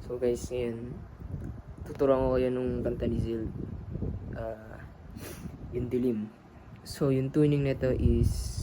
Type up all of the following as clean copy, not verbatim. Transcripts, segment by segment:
So guys, ngayon tuturuan ko kayo nung kanta ni Zil, yung dilim. So yung tuning nito is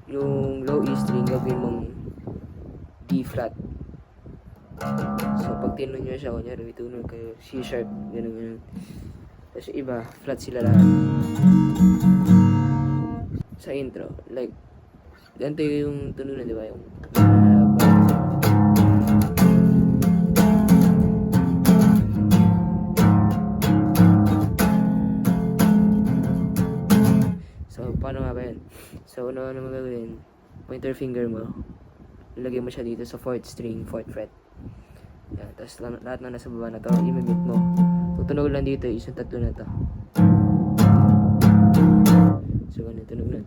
yung low E string gawin mong D flat. So pag tinun nyo siya, kunyari may tunog kayo C sharp, ganun. Tapos yung iba, flat sila lahat. Sa intro, like ganito yung tunog na, di ba? Yung paano nga ba yan? So, ano mo gagawin? Pointer finger mo, ilagay mo siya dito sa 4th string, 4th fret. Yan. Tapos lahat na nasa baba na to, imimit mo. Tutunog lang dito, isang tatlo na to. So, ganun, tunog na.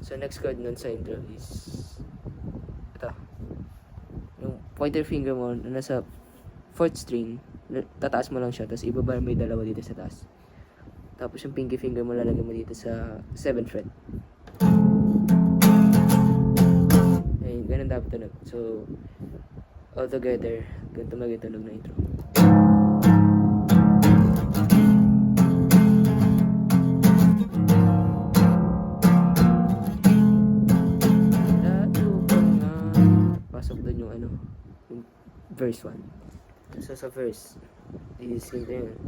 So, next chord nun sa intro is ito. Yung pointer finger mo, na nasa 4th string, tataas mo lang siya, tapos ibaba mo yung dalawa dito sa taas. Tapos yung pinky finger mo lalagay mo dito sa 7th fret. Ayun, ganun dapat tunog. So, all together, ganito magitunog na intro. Pasok doon yung ano, yung verse 1. So sa verse, is ganito yun.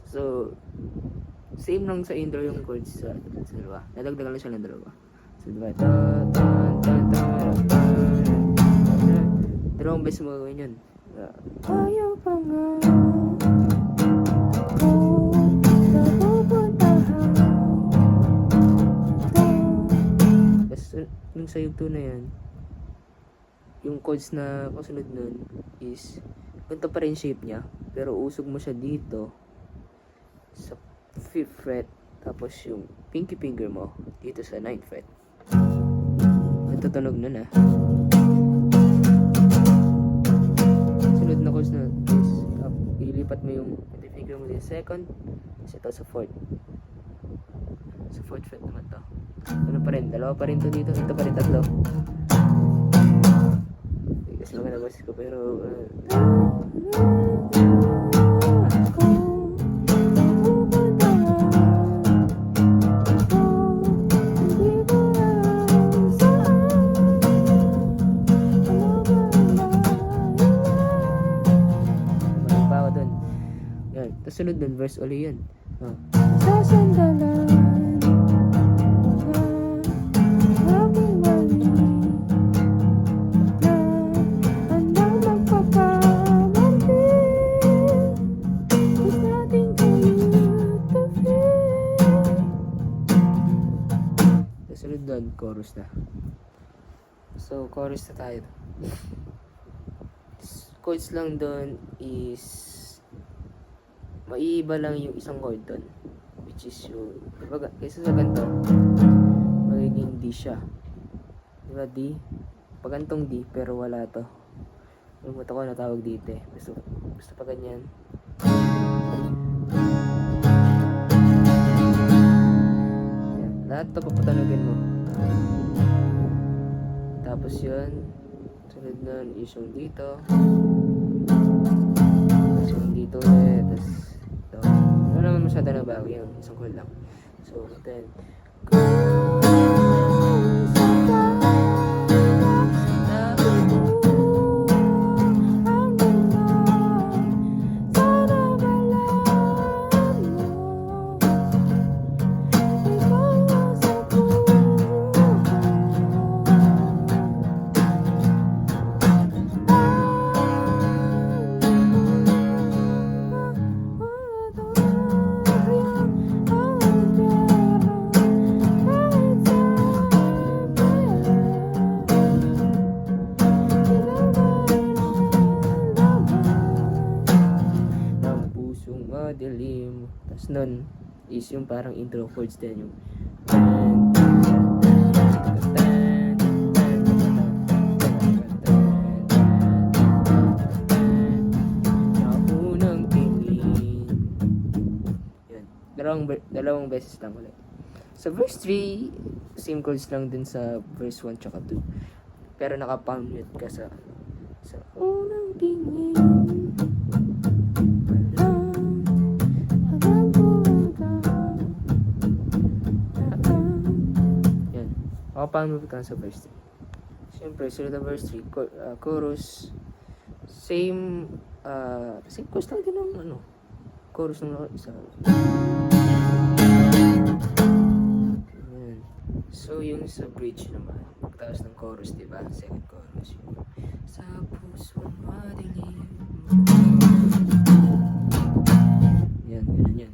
So, same lang sa intro yung chords sa dalawa. Nadagdagan lang siya ng dalawa. So, diba? Dalawang beses mo gawin yun. Ayaw pa nga tapos, nung sa yugto na yan, yung chords na kasunod nun is ganito pa rin shape niya, pero usog mo siya dito sa 5th fret, tapos yung pinky finger mo dito sa 9th fret. Natutunog nun sunod na chords na is ilipat mo yung pinky finger mo dito sa 2nd, tapos ito sa 4th. Sa 4th fret naman to. Ano pa rin, dalawa pa rin to dito, ito pa rin tatlo. Kasi mga naboses ko, pero tapos sunod dun, verse uli yun. Sasandalan aking mali na andang magpapamali is nothing to you to feel. Tapos sunod dun, chorus na. So, chorus na tayo. Chords lang dun is maiiba lang yung isang chord doon, which is yung, diba, kaysa sa ganito magiging D siya, diba, D, pag gantong D pero wala to, lumut ako na tawag dito gusto pa ganyan. Yan, lahat to papatanugin mo, tapos yun, sunod nun is yung dito, tapos yung dito ulit, tapos wala naman masyado na bago yung isang chord lang. So, then madilim. Tapos nun is yung parang intro chords din yung dalawang beses lang ulit. Sa verse 3, same chords lang din sa verse 1 tsaka 2. Pero naka-palm mute ka sa unang tingin. Yan. Naka-palm mute ka sa verse 3. Siyempre, sunod na verse 3, chorus. Same chorus lang din ng chorus ng isa. Ayan. So, yung sa bridge naman, pagtaas ng chorus, diba? Second chorus. Yung, sa puso madilim. Yan, ganun yan.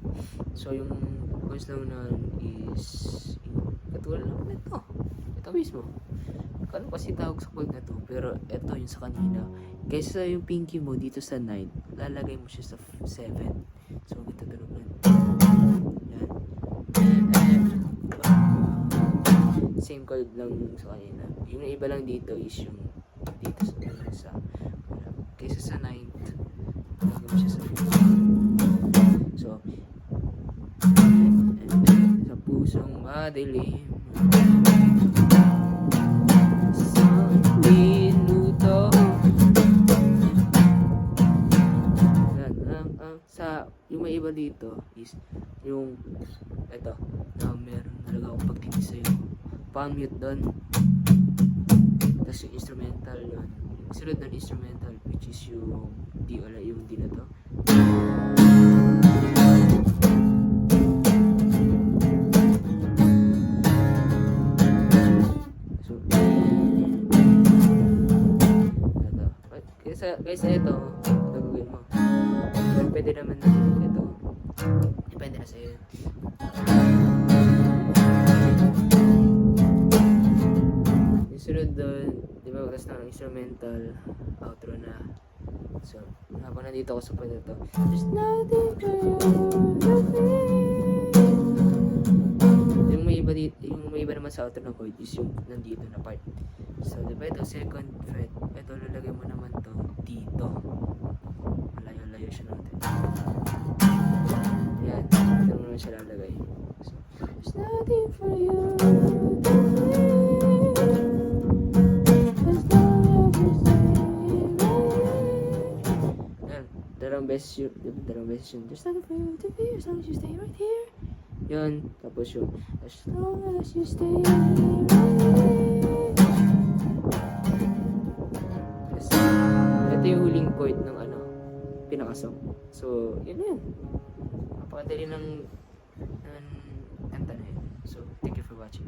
So, yung chorus lang na is, katulad lang ito. Ito mismo. Ano kasi tawag sa chord na to, pero ito yung sa kanina. Kaysa yung pinky mo dito sa 9, lalagay mo siya sa 7. So, ito tunog na. Yan. Same chord lang sa kanina. Yung iba lang dito is yung dito sa kaysa sa 9, lalagay mo siya sa 5. So, sa pusong madilim. Yung may iba dito is yung ito na meron talaga akong pagtitis sa'yo, palm mute doon, tapos yung instrumental doon, yung sunod ng instrumental which is yung D na to. So ito kaysa ito gagawin mo, pero pwede naman na ito, depende na sa'yo. Yung sunod doon, di ba, kasi ng instrumental outro na. So, habang nandito ako sa point na to, there's nothing for you. Yung may iba naman sa outro ng chord is yung nandito na part. So, di ba ito second fret, ito lalagay mo naman to dito. Malayo siya natin. Yan, ito mo naman siya lalagay. So, there's nothing for you. Yan, dalawang beses yun. There's nothing for you to be as long as you stay right here. Yan, tapos yung as long as you stay right here. Yes. Ito yung huling chord ng pinakasong. So, yun na yun. Napakadali ng kanta na yun. So, thank you for watching.